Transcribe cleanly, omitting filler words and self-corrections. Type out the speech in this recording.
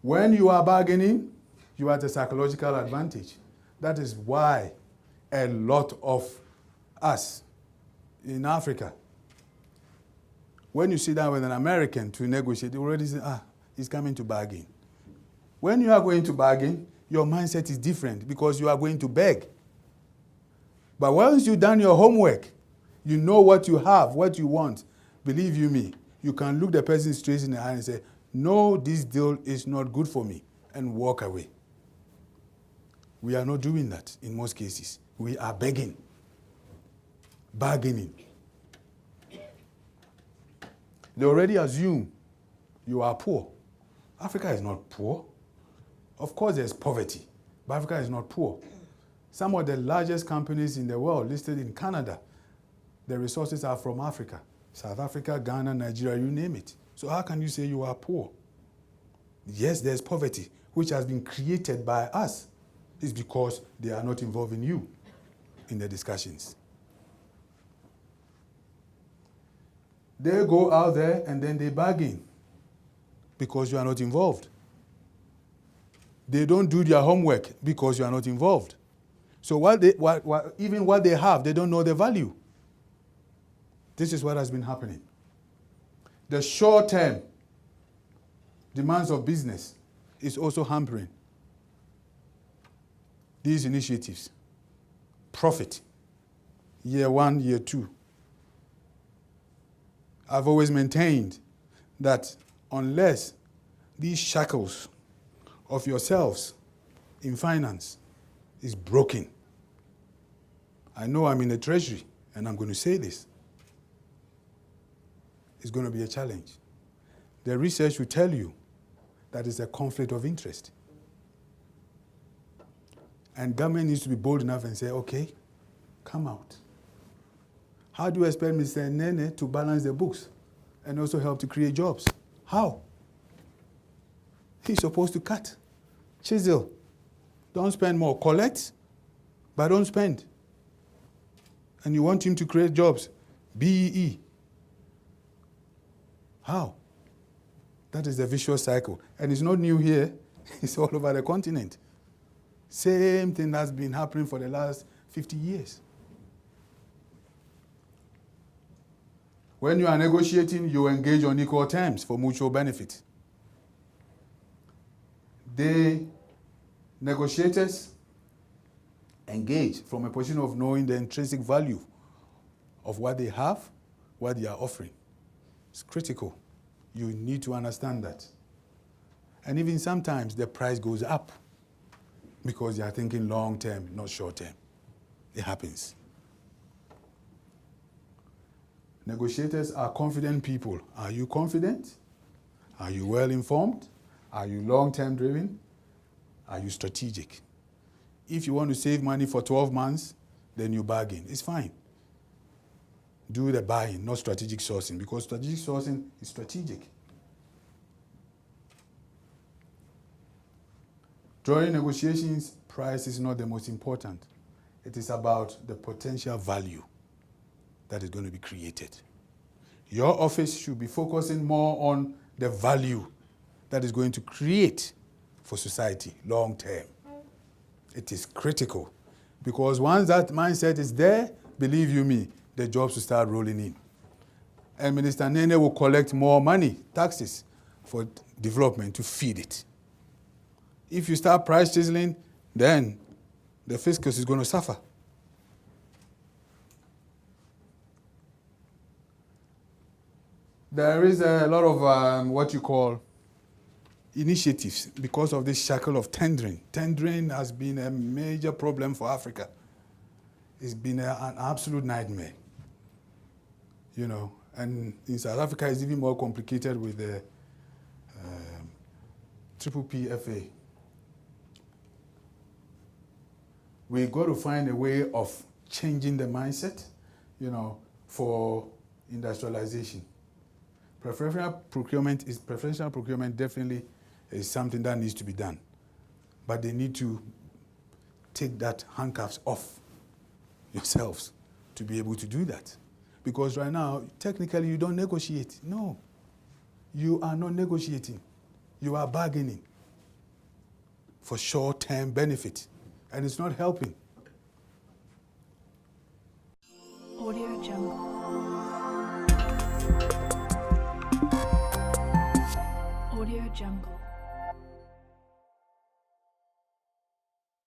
When you are bargaining, you are at a psychological advantage. That is why a lot of us in Africa, when you sit down with an American to negotiate, they already say, he's coming to bargain. When you are going to bargain, your mindset is different because you are going to beg. But once you've done your homework, you know what you have, what you want. Believe you me, you can look the person straight in the eye and say, no, this deal is not good for me, and walk away. We are not doing that in most cases. We are begging, bargaining. They already assume you are poor. Africa is not poor. Of course, there's poverty, but Africa is not poor. Some of the largest companies in the world listed in Canada, the resources are from Africa. South Africa, Ghana, Nigeria, you name it. So how can you say you are poor? Yes, there's poverty, which has been created by us. It's because they are not involving you in the discussions. They go out there and then they bargain because you are not involved. They don't do their homework because you are not involved. So even what they have, they don't know the value. This is what has been happening. The short-term demands of business is also hampering these initiatives. Profit, year 1, year 2. I've always maintained that unless these shackles of yourselves in finance is broken, I know I'm in the Treasury and I'm going to say this, it's going to be a challenge. The research will tell you that it's a conflict of interest. And government needs to be bold enough and say, okay, come out. How do you expect Mr. Nene to balance the books and also help to create jobs? How? He's supposed to cut, chisel. Don't spend more. Collect, but don't spend. And you want him to create jobs. BEE. How? That is the vicious cycle. And it's not new here. It's all over the continent. Same thing that's been happening for the last 50 years. When you are negotiating, you engage on equal terms for mutual benefit. The negotiators engage from a position of knowing the intrinsic value of what they have, what they are offering. It's critical. You need to understand that. And even sometimes the price goes up because they are thinking long term, not short term. It happens. Negotiators are confident people. Are you confident? Are you well informed? Are you long-term driven? Are you strategic? If you want to save money for 12 months, then you bargain. It's fine. Do the buying, not strategic sourcing, because strategic sourcing is strategic. During negotiations, price is not the most important. It is about the potential value that is going to be created. Your office should be focusing more on the value that is going to create for society long term. It is critical because once that mindset is there, believe you me, the jobs will start rolling in. And Minister Nene will collect more money, taxes, for development to feed it. If you start price chiseling, then the fiscus is going to suffer. There is a lot of what you call initiatives because of this shackle of tendering. Tendering has been a major problem for Africa. It's been an absolute nightmare. You know, and in South Africa it's even more complicated with the PPPFA. We've got to find a way of changing the mindset, you know, for industrialization. Preferential procurement definitely is something that needs to be done. But they need to take that handcuffs off yourselves to be able to do that. Because right now, technically, you don't negotiate. No. You are not negotiating. You are bargaining. for short-term benefit, and it's not helping. Audio Jungle. Audio Jungle.